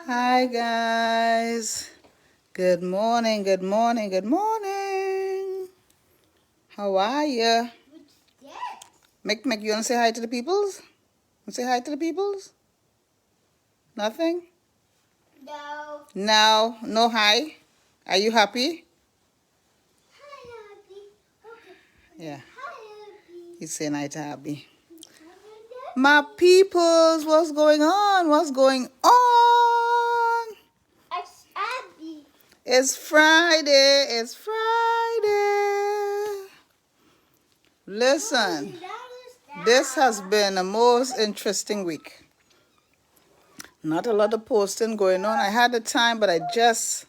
Hi guys. Good morning, good morning, good morning. How are you? Mick, you wanna say hi to the peoples? Say hi to the peoples? Nothing? No. No, no hi. Are you happy? Hi, Abby. Okay. Yeah, Hi, Abby. he's saying hi to Abby. My peoples, what's going on? What's going on? It's Abby. It's Friday. It's Friday. Listen, this has been the most interesting week. Not a lot of posting going on. I had the time, but I just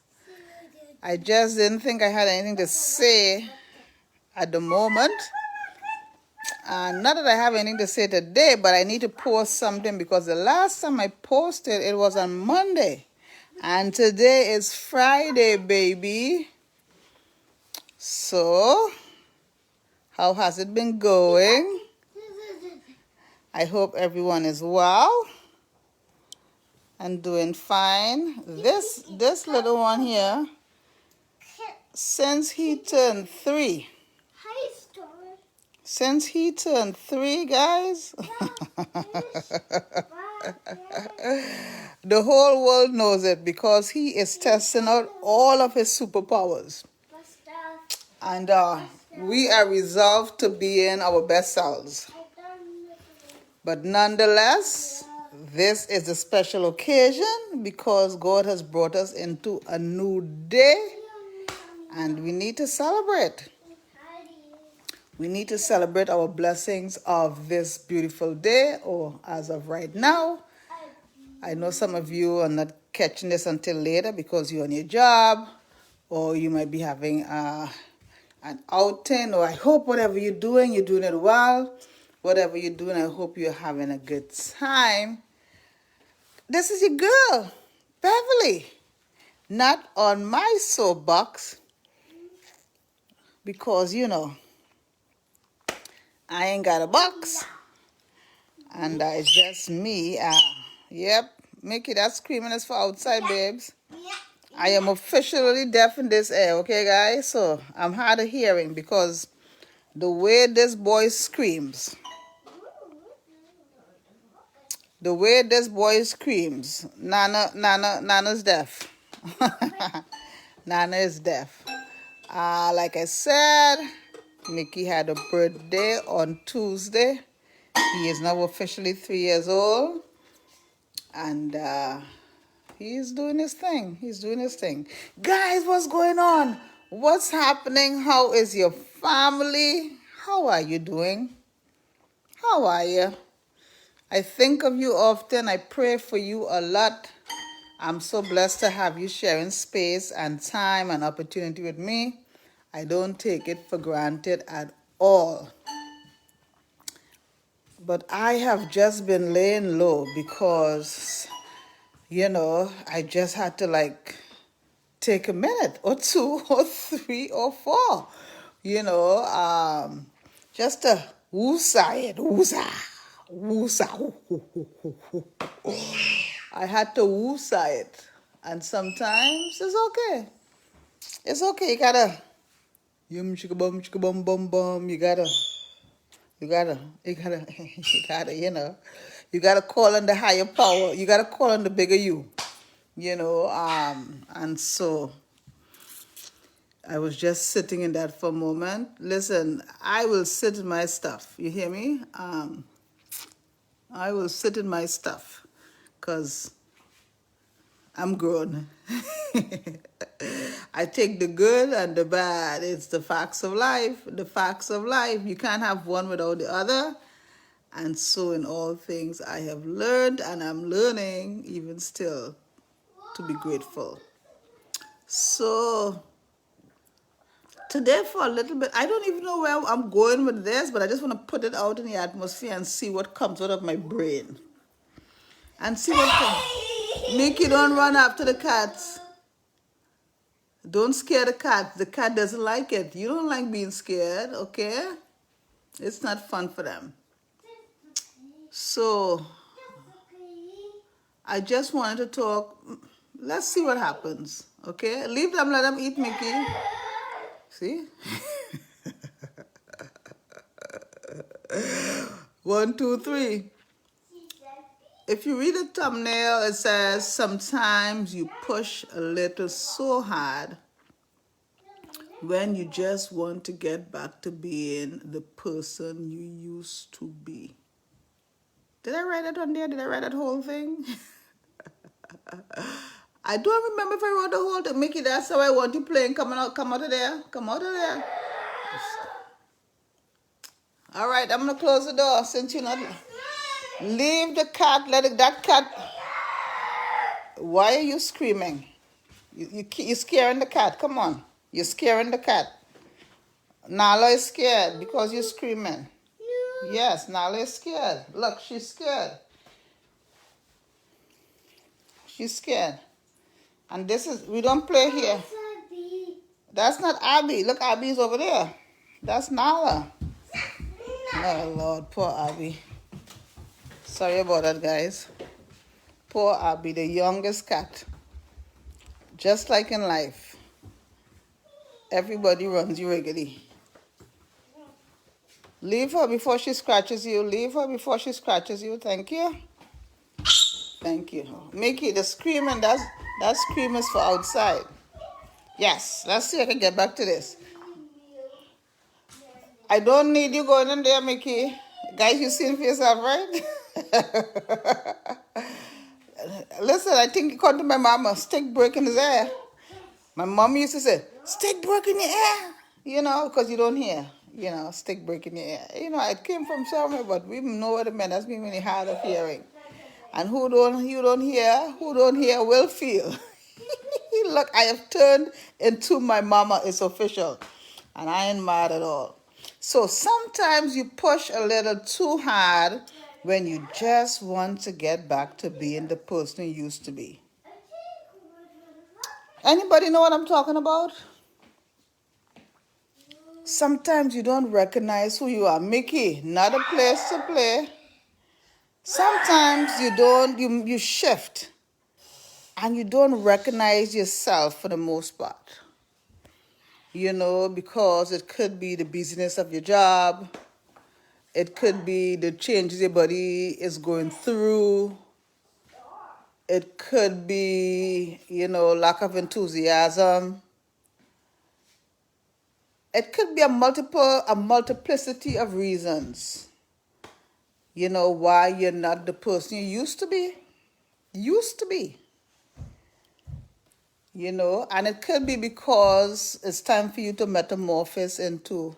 didn't think I had anything to say at the moment. Not that I have anything to say today, but I need to post something because the last time I posted, it was on Monday. And today is Friday, baby. So, how has it been going? I hope everyone is well and doing fine. This little one here, since he turned 3, Hi, Star. since he turned 3, guys, the whole world knows it because he is testing out all of his superpowers. And we are resolved to be in our best selves. But nonetheless, this is a special occasion because God has brought us into a new day and we need to celebrate. We need to celebrate our blessings of this beautiful day, or as of right now. I know some of you are not catching this until later because you're on your job, or you might be having an outing, or I hope whatever you're doing it well. Whatever you're doing, I hope you're having a good time. This is your girl, Beverly. Not on my soapbox because, I ain't got a box. And it's just me. Yep, Mickey, that screaming is for outside, babes. I am officially deaf in this ear, okay, guys? So I'm hard of hearing because the way this boy screams, Nana's deaf. Nana is deaf. Like I said, Mickey had a birthday on Tuesday. He is now officially 3 years old. And he's doing his thing. Guys, what's going on? What's happening? How is your family? How are you doing? How are you? I think of you often. I pray for you a lot. I'm so blessed to have you sharing space and time and opportunity with me. I don't take it for granted at all. But I have just been laying low because, I just had to take a minute or two or three or four, just to woosah it, woosah, woosah. I had to woosah it. And sometimes it's okay. It's okay. You gotta, yum chicka bum chicka bum bum bum. You gotta, you gotta call on the higher power. You gotta call on the bigger you, and so I was just sitting in that for a moment. Listen, I will sit in my stuff. You hear me? I will sit in my stuff because I'm grown. I take the good and the bad. It's the facts of life. The facts of life. You can't have one without the other. And so in all things I have learned and I'm learning even still to be grateful. So today for a little bit, I don't even know where I'm going with this, but I just want to put it out in the atmosphere and see what comes out of my brain. And see what comes. Mickey, don't run after the cats. Don't scare the cat. The cat doesn't like it. You don't like being scared, okay? It's not fun for them. So I just wanted to talk. Let's see what happens. Okay? Leave them, let them eat, Mickey. See? 1, 2, 3. If you read the thumbnail, it says sometimes you push a little so hard when you just want to get back to being the person you used to be. Did I write it on there? Did I write that whole thing? I don't remember if I wrote the whole thing. Mickey, that's how I want you playing. Come out of there. Come out of there. All right, I'm going to close the door since you're not... Leave the cat. That cat... Why are you screaming? You're scaring the cat. Come on. You're scaring the cat. Nala is scared because you're screaming. No. Yes, Nala is scared. Look, she's scared. She's scared. And this is... We don't play here. That's not Abby. Look, Abby's over there. That's Nala. Oh, Lord. Poor Abby. Sorry about that, guys. Poor Abby, the youngest cat. Just like in life, everybody runs you raggedy. Leave her before she scratches you. Leave her before she scratches you. Thank you. Thank you. Mickey, the screaming, that scream is for outside. Yes, let's see if I can get back to this. I don't need you going in there, Mickey. Guys, you seen for yourself, right? Listen, I think according to my mama, stick break in his air. My mom used to say, stick break in your air. You know, because you don't hear. You know, stick break in your ear. You know, it came from somewhere, but we know what it meant. That's been really hard of hearing. And who don't hear will feel. Look, I have turned into my mama. It's official. And I ain't mad at all. So sometimes you push a little too hard when you just want to get back to being the person you used to be. Anybody know what I'm talking about? Sometimes you don't recognize who you are. Mickey, not a place to play. Sometimes you shift and you don't recognize yourself for the most part. You know, because it could be the busyness of your job. It could be the changes your body is going through. It could be, you know, lack of enthusiasm. It could be a multiplicity of reasons, you know, why you're not the person you used to be. You know, and it could be because it's time for you to metamorphose into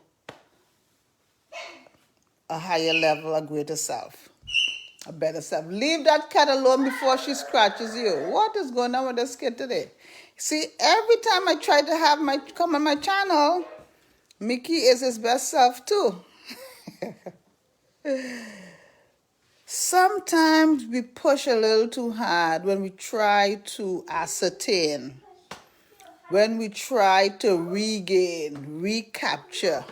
a higher level, a greater self, a better self. Leave that cat alone before she scratches you. What is going on with this kid today? See, every time I try to have come on my channel, Mickey is his best self too. Sometimes we push a little too hard when we try to ascertain, when we try to regain, recapture,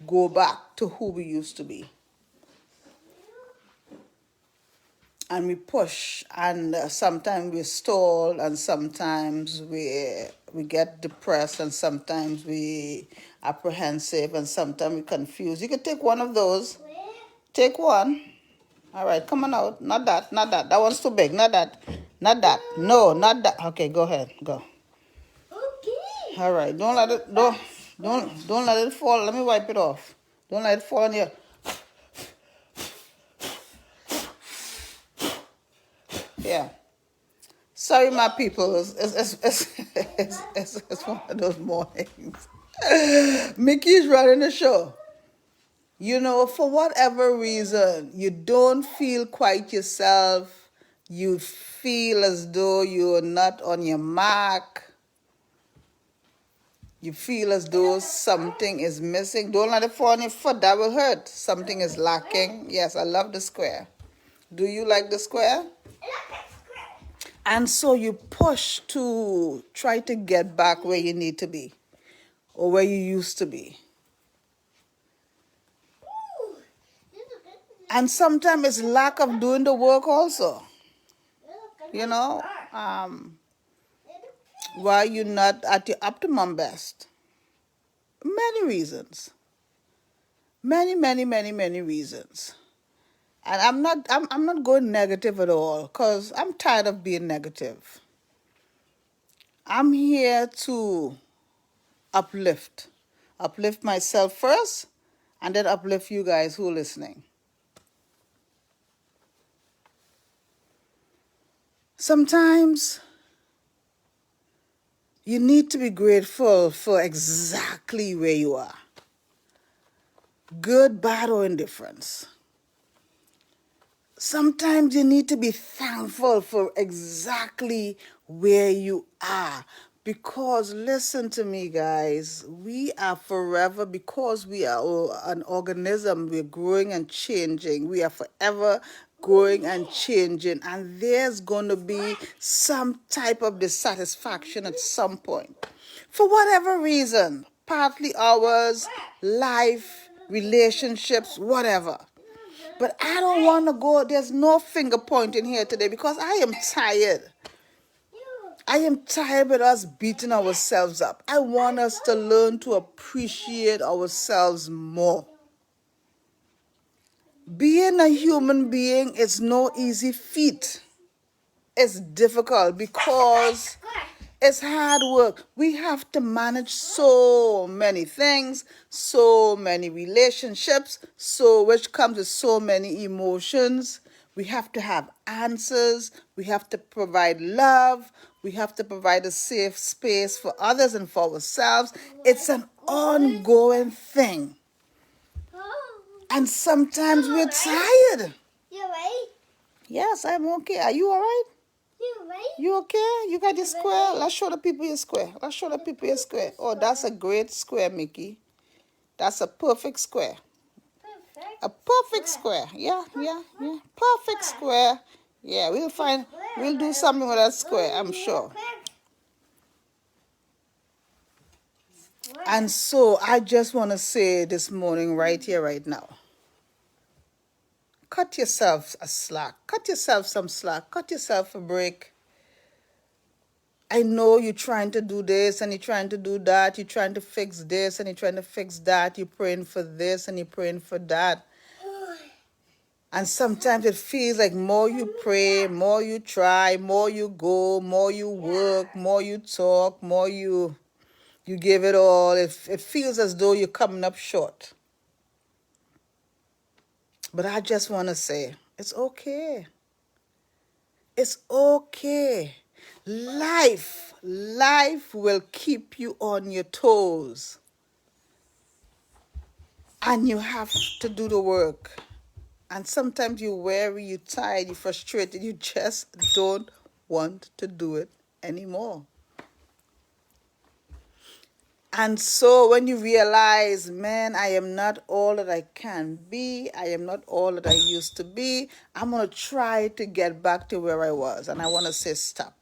go back to who we used to be. And we push, and sometimes we stall, and sometimes we get depressed, and sometimes we apprehensive, and sometimes we confused. You can take one of those. Take one. All right, come on out. Not that. That one's too big. Not that. No, not that. Okay, go ahead. Go. Okay. All right. Don't let it fall. Let me wipe it off. Don't let it fall on you. Yeah. Sorry, my people. It's one of those mornings. Mickey's running the show. You know, for whatever reason, you don't feel quite yourself. You feel as though you're not on your mark. You feel as though something is missing. Don't let it fall on your foot. That will hurt. Something is lacking. Yes, I love the square. Do you like the square? And so you push to try to get back where you need to be or where you used to be. And sometimes it's lack of doing the work also. You know, why you're not at your optimum best? Many reasons. Many reasons. And I'm not going negative at all because I'm tired of being negative. I'm here to uplift. Uplift myself first and then uplift you guys who are listening. Sometimes you need to be grateful for exactly where you are. Good, bad, or indifference. Sometimes you need to be thankful for exactly where you are. Because listen to me, guys, we are forever, because we are an organism, we're growing and changing. We are forever growing and changing. And there's going to be some type of dissatisfaction at some point. For whatever reason, partly ours, life, relationships, whatever. But I don't want to go, there's no finger pointing here today because I am tired. I am tired with us beating ourselves up. I want us to learn to appreciate ourselves more. Being a human being is no easy feat. It's difficult because it's hard work. We have to manage so many things, so many relationships, which comes with so many emotions. We have to have answers. We have to provide love. We have to provide a safe space for others and for ourselves. It's an ongoing thing. And sometimes we're tired. You right? Yes, I'm okay. Are you all right? You right? You okay? You got your square? Let's show the people your square. Let's show the people your square. Oh, that's a great square, Mickey. That's a perfect square. Perfect. A perfect square. Yeah. Perfect square. Yeah, we'll do something with that square, I'm sure. And so I just want to say this morning, right here, right now, cut yourself a slack. Cut yourself some slack. Cut yourself a break. I know you're trying to do this and you're trying to do that. You're trying to fix this and you're trying to fix that. You're praying for this and you're praying for that. And sometimes it feels like more you pray, more you try, more you go, more you work, more you talk, more you give it all. It feels as though you're coming up short. But I just want to say, it's okay. It's okay. Life will keep you on your toes. And you have to do the work. And sometimes you're weary, you're tired, you're frustrated, you just don't want to do it anymore. And so when you realize, man, I am not all that I can be, I am not all that I used to be, I'm going to try to get back to where I was. And I want to say stop.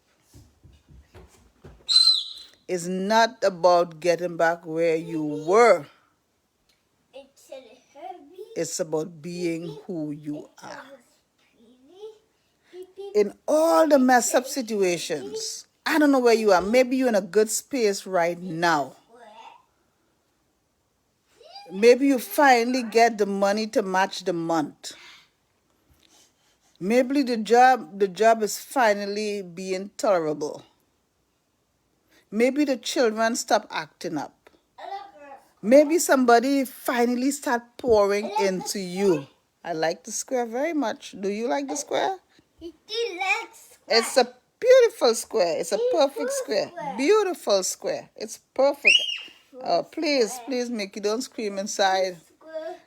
It's not about getting back where you were. It's about being who you are. In all the messed up situations, I don't know where you are. Maybe you're in a good space right now. Maybe you finally get the money to match the month. Maybe the job is finally being tolerable. Maybe the children stop acting up. Maybe somebody finally start pouring into you. I like the square very much. Do you like the square? It's a beautiful square. It's a perfect square. Beautiful square. It's perfect. Please, Mickey, don't scream inside.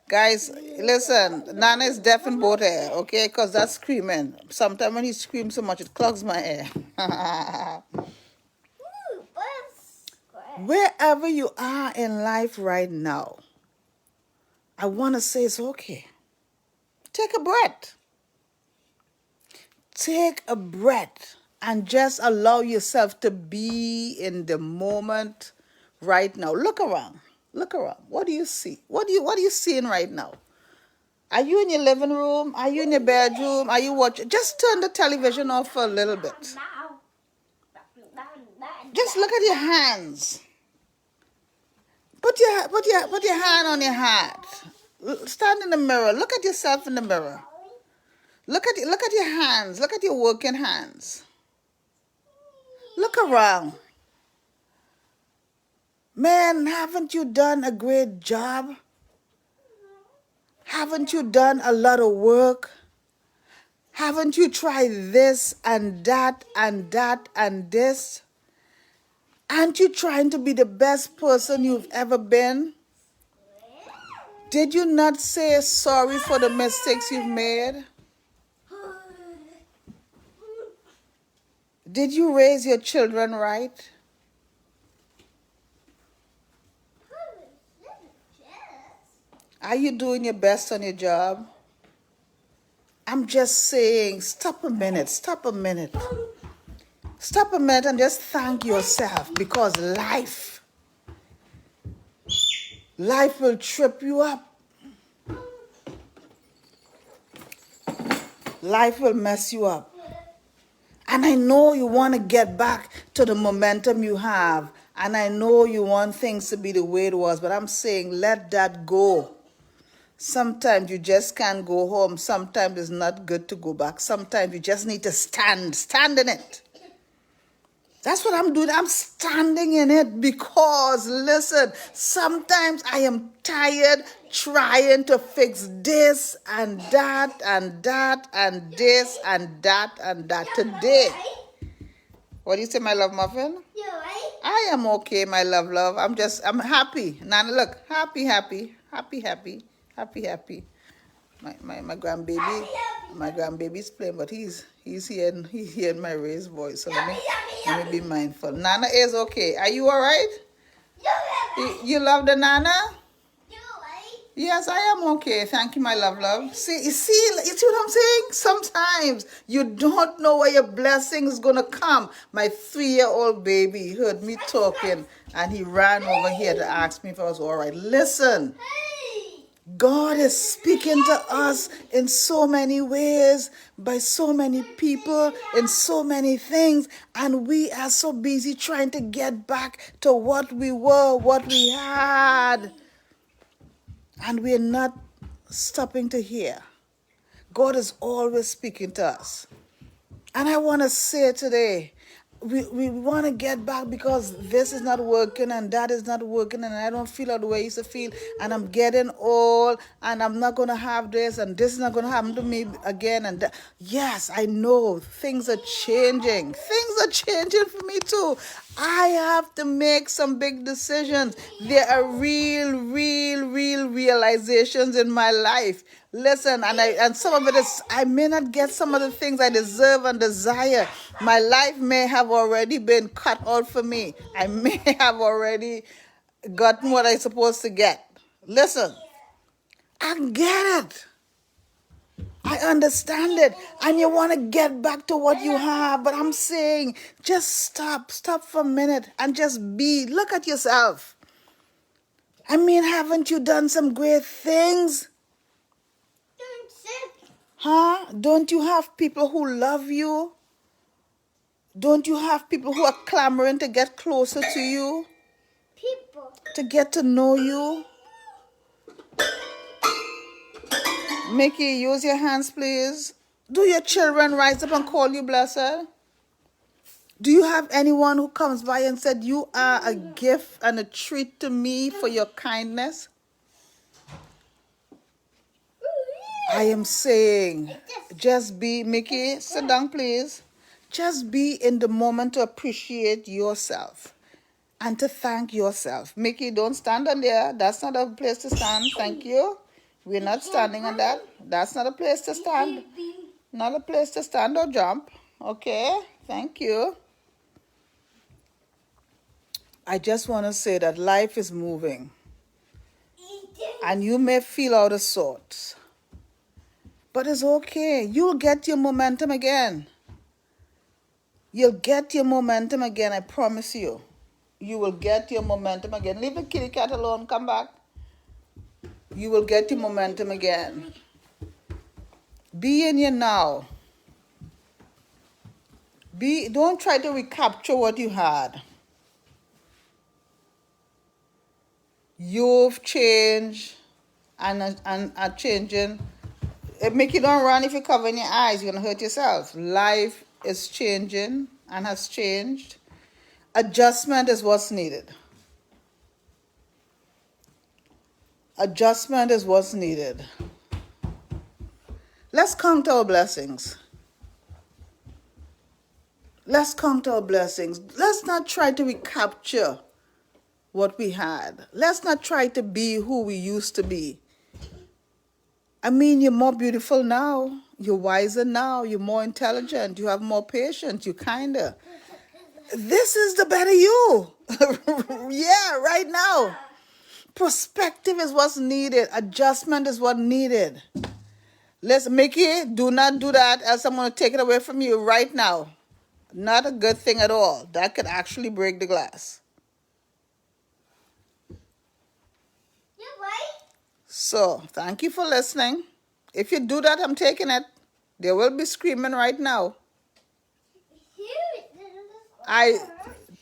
Guys, listen, Nana is deaf in both ears, okay? Because that's screaming. Sometimes when he screams so much, it clogs my ear. Wherever you are in life right now, I want to say it's okay. Take a breath. Take a breath and just allow yourself to be in the moment right now. Look around. Look around. What do you see? What are you seeing right now? Are you in your living room? Are you in your bedroom? Are you watching? Just turn the television off for a little bit. Just look at your hands. Put your hand on your heart. Stand in the mirror. Look at yourself in the mirror. Look at your hands. Look at your working hands. Look around. Man, haven't you done a great job? Haven't you done a lot of work? Haven't you tried this and that and that and this? Aren't you trying to be the best person you've ever been? Did you not say sorry for the mistakes you've made? Did you raise your children right? Are you doing your best on your job? I'm just saying, stop a minute. Stop a minute and just thank yourself, because life will trip you up. Life will mess you up. And I know you want to get back to the momentum you have. And I know you want things to be the way it was. But I'm saying, let that go. Sometimes you just can't go home. Sometimes it's not good to go back. Sometimes you just need to stand in it. That's what I'm doing. I'm standing in it because, listen, sometimes I am tired trying to fix this and that and that and this and that and that. Today, what do you say, my love muffin? You right? I am okay, my love. I'm happy. Nana, look, happy. My grandbaby's playing, but he's hearing my raised voice. So let me be mindful. Nana is okay. Are you all right? You love the Nana? You right? Yes, I am okay. Thank you, my love. See what I'm saying? Sometimes you don't know where your blessing is going to come. My 3-year-old baby heard me talking and he ran over here to ask me if I was all right. Listen. God is speaking to us in so many ways, by so many people, in so many things, and we are so busy trying to get back to what we were, what we had, and we're not stopping to hear. God is always speaking to us. And I want to say today, we want to get back because this is not working and that is not working and I don't feel the way I used to feel and I'm getting old and I'm not going to have this and this is not going to happen to me again and that. Yes, I know things are changing. Things are changing for me too. I have to make some big decisions. There are real realizations in my life. Listen, and some of it is, I may not get some of the things I deserve and desire. My life may have already been cut out for me. I may have already gotten what I'm supposed to get. Listen, I get it. I understand it. And you want to get back to what you have. But I'm saying, just stop for a minute and just be. Look at yourself. I mean, haven't you done some great things? Huh? Don't you have people who love you? Don't you have people who are clamoring to get closer to you? People. To get to know you? Mickey, use your hands, please. Do your children rise up and call you blessed? Do you have anyone who comes by and said, you are a gift and a treat to me for your kindness? I am saying, just be, Mickey, sit down, please. Just be in the moment to appreciate yourself and to thank yourself. Mickey, don't stand on there. That's not a place to stand. Thank you. We're not standing on that. That's not a place to stand. Not a place to stand or jump. Okay? Thank you. I just want to say that life is moving. And you may feel out of sorts. But it's okay. You'll get your momentum again. You'll get your momentum again, I promise you. You will get your momentum again. Leave the kitty cat alone. Come back. You will get your momentum again. Be in your now. Don't try to recapture what you had. You've changed and are changing. It make you don't run if you cover in your eyes. You're gonna hurt yourself. Life is changing and has changed. Adjustment is what's needed. Adjustment is what's needed. Let's count our blessings. Let's count our blessings. Let's not try to recapture what we had. Let's not try to be who we used to be. I mean, you're more beautiful now. You're wiser now. You're more intelligent. You have more patience. You're kinder. This is the better you. Yeah, right now. Perspective is what's needed. Adjustment is what's needed. Let's make it. Do not do that, else I'm going to take it away from you right now. Not a good thing at all. That could actually break the glass. You're right. So, thank you for listening. If you do that, I'm taking it. They will be screaming right now.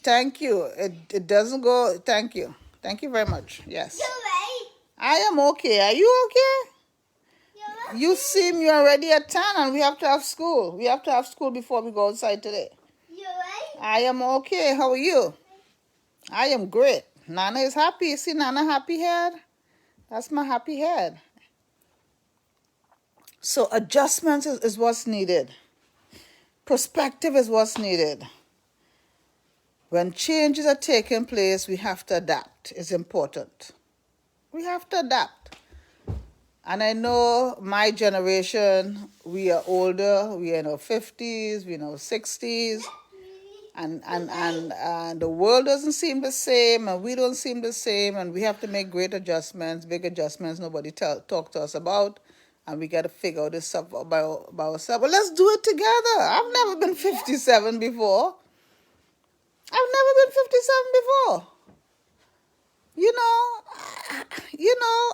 Thank you. It doesn't go. Thank you. Thank you very much. Yes. You're right. I am okay. Are you okay? You're right. You seem you're already at 10 and we have to have school. We have to have school before we go outside today. You're right. I am okay. How are you? I am great. Nana is happy. You see Nana happy head? That's my happy head. So adjustments is what's needed. Perspective is what's needed. When changes are taking place, we have to adapt. It's important. We have to adapt. And I know my generation, we are older, we are in our 50s, we are in our 60s, and the world doesn't seem the same, and we don't seem the same, and we have to make great adjustments, big adjustments nobody talk to us about, and we got to figure out this stuff by ourselves. But let's do it together. I've never been 57 before. I've never been 57 before.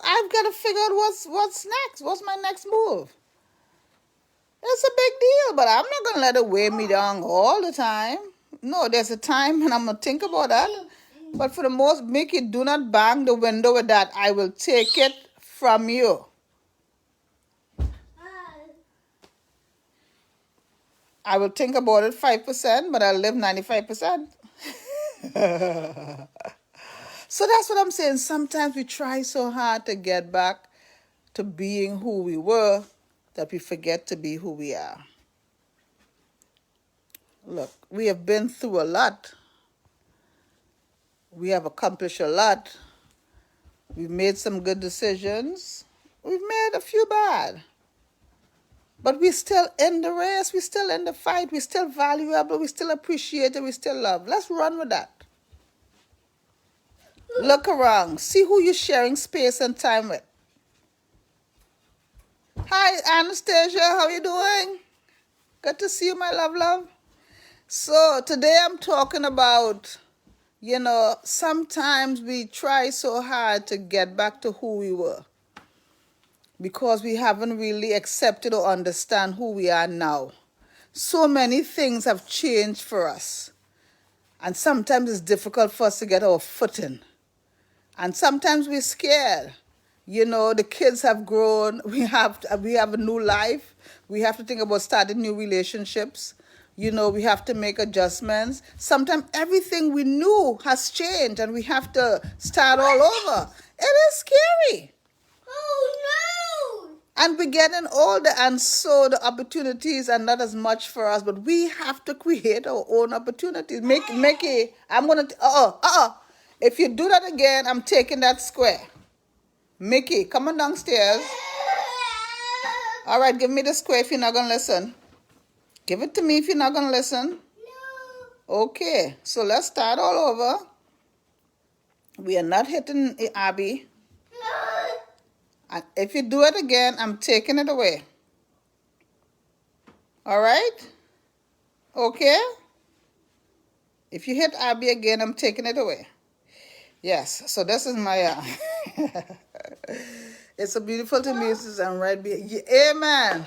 I've got to figure out what's next. What's my next move? It's a big deal, but I'm not going to let it weigh me down all the time. No, there's a time when I'm going to think about that. But for the most, Mickey, do not bang the window with that. I will take it from you. I will think about it 5%, but I'll live 95%. So that's what I'm saying. Sometimes we try so hard to get back to being who we were that we forget to be who we are. Look, we have been through a lot. We have accomplished a lot. We've made some good decisions. We've made a few bad. But we're still in the race. We're still in the fight. We're still valuable. We're still appreciated. We still love. Let's run with that. Look around. See who you're sharing space and time with. Hi, Anastasia. How you doing? Good to see you, my love. So today I'm talking about, sometimes we try so hard to get back to who we were because we haven't really accepted or understand who we are now. So many things have changed for us. And sometimes it's difficult for us to get our footing. And sometimes we're scared. The kids have grown. We have a new life. We have to think about starting new relationships. We have to make adjustments. Sometimes everything we knew has changed and we have to start all over. It is scary. Oh, no. And we're getting older, and so the opportunities are not as much for us, but we have to create our own opportunities. Mickey, I'm going to... If you do that again, I'm taking that square. Mickey, come on downstairs. All right, give me the square if you're not going to listen. Give it to me if you're not going to listen. No. Okay, so let's start all over. We are not hitting Abby. No. And if you do it again, I'm taking it away. All right? Okay? If you hit Abby again, I'm taking it away. Yes, so this is my... It's a beautiful to me. I'm right behind you. Amen.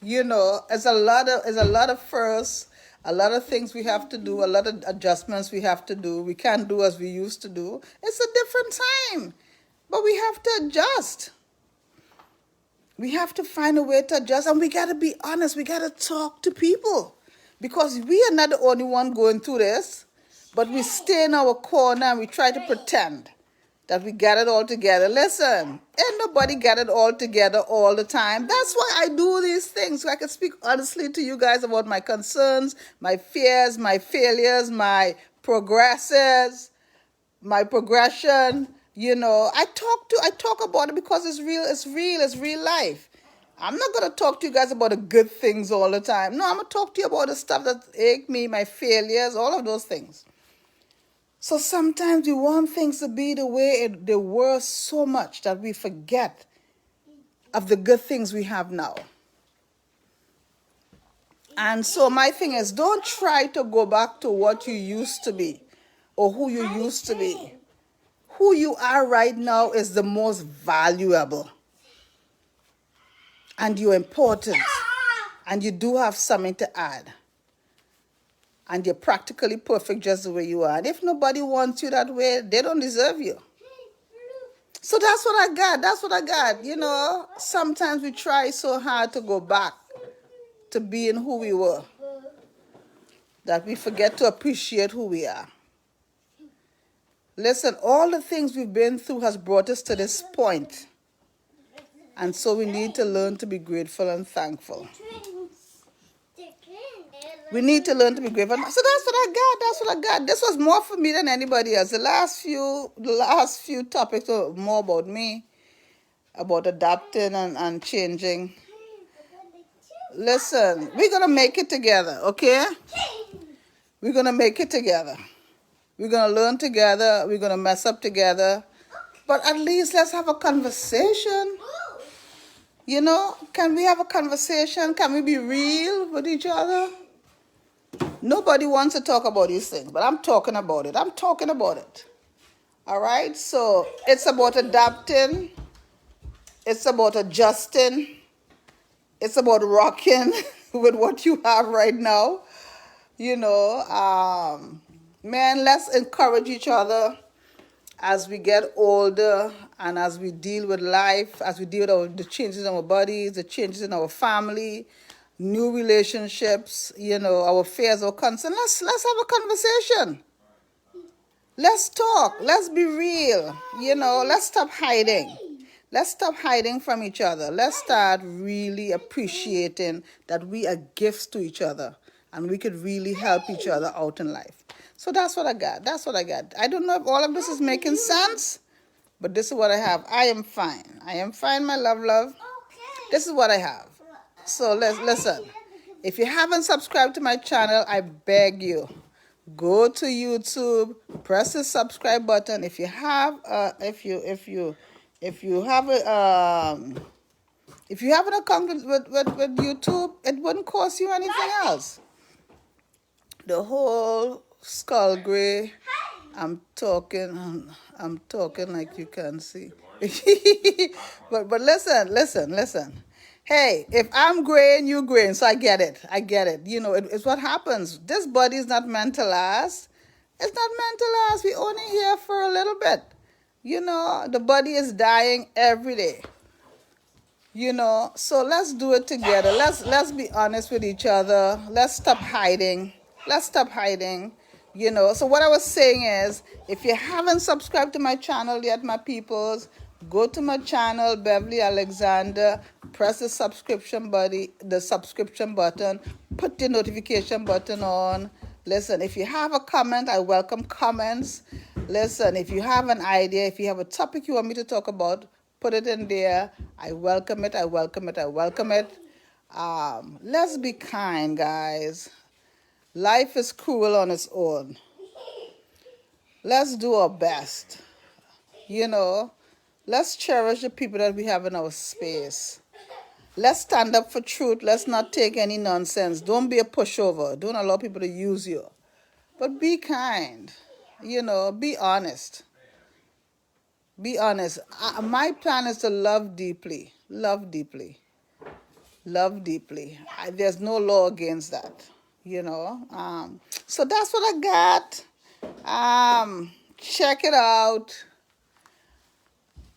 You know, it's a lot of firsts, a lot of things we have to do, a lot of adjustments we have to do. We can't do as we used to do. It's a different time, but we have to adjust. We have to find a way to adjust, and we got to be honest. We got to talk to people because we are not the only one going through this, but we stay in our corner and we try to pretend that we got it all together. Listen, ain't nobody got it all together all the time. That's why I do these things, so I can speak honestly to you guys about my concerns, my fears, my failures, my progresses, my progression. You know, I talk about it because it's real life. I'm not gonna talk to you guys about the good things all the time. No, I'm gonna talk to you about the stuff that ache me, my failures, all of those things. So sometimes we want things to be the way they were so much that we forget of the good things we have now. And so my thing is, don't try to go back to what you used to be or who you used to be. Who you are right now is the most valuable. And you're important. And you do have something to add. And you're practically perfect just the way you are. And if nobody wants you that way, they don't deserve you. So that's what I got. That's what I got. You know, sometimes we try so hard to go back to being who we were that we forget to appreciate who we are. Listen, all the things we've been through has brought us to this point. And so we need to learn to be grateful and thankful. We need to learn to be grateful. So that's what I got. That's what I got. This was more for me than anybody else. The last few topics were more about me, about adapting and changing. Listen, we're going to make it together, okay? We're going to make it together. We're going to learn together. We're going to mess up together. But at least let's have a conversation. You know, can we have a conversation? Can we be real with each other? Nobody wants to talk about these things, but I'm talking about it. I'm talking about it. All right? So it's about adapting. It's about adjusting. It's about rocking with what you have right now. You know, man, let's encourage each other as we get older and as we deal with life, as we deal with the changes in our bodies, the changes in our family, new relationships, you know, our fears, our concerns. Let's have a conversation. Let's talk. Let's be real. You know, let's stop hiding. Let's stop hiding from each other. Let's start really appreciating that we are gifts to each other and we could really help each other out in life. So that's what I got. That's what I got. I don't know if all of this is making sense, but this is what I have. I am fine. I am fine, my love. This is what I have. So listen. If you haven't subscribed to my channel, I beg you, go to YouTube, press the subscribe button. If you have if you have an account with YouTube, it wouldn't cost you anything else. The whole skull gray. I'm talking like you can see. but listen. Hey, if I'm gray and you gray, so I get it. You know, it's what happens. This body is not meant to last. It's not meant to last. We're only here for a little bit. You know, the body is dying every day. You know, so let's do it together. Let's be honest with each other. Let's stop hiding. You know, so what I was saying is, if you haven't subscribed to my channel yet, my peoples, go to my channel, Beverly Alexander, press the subscription button, put the notification button on. Listen, if you have a comment, I welcome comments. Listen, if you have an idea, if you have a topic you want me to talk about, put it in there. I welcome it. Let's be kind, guys. Life is cruel on its own. Let's do our best. You know, let's cherish the people that we have in our space. Let's stand up for truth. Let's not take any nonsense. Don't be a pushover. Don't allow people to use you. But be kind. You know, be honest. My plan is to love deeply. Love deeply. There's no law against that, So that's what I got. Check it out.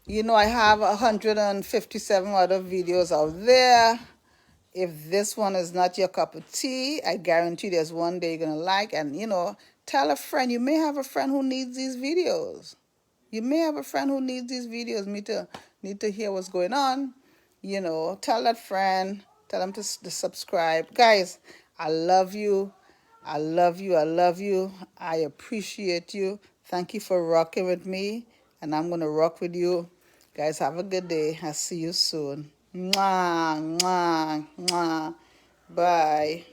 I have 157 other videos out there. If this one is not your cup of tea, I guarantee there's one day you're going to like. And, tell a friend. You may have a friend who needs these videos. You may have a friend who needs these videos. Need to hear what's going on. Tell that friend. Tell them to subscribe. Guys, I love you. I love you. I love you. I appreciate you. Thank you for rocking with me. And I'm going to rock with you. Guys, have a good day. I'll see you soon. Mwah, mwah, mwah. Bye.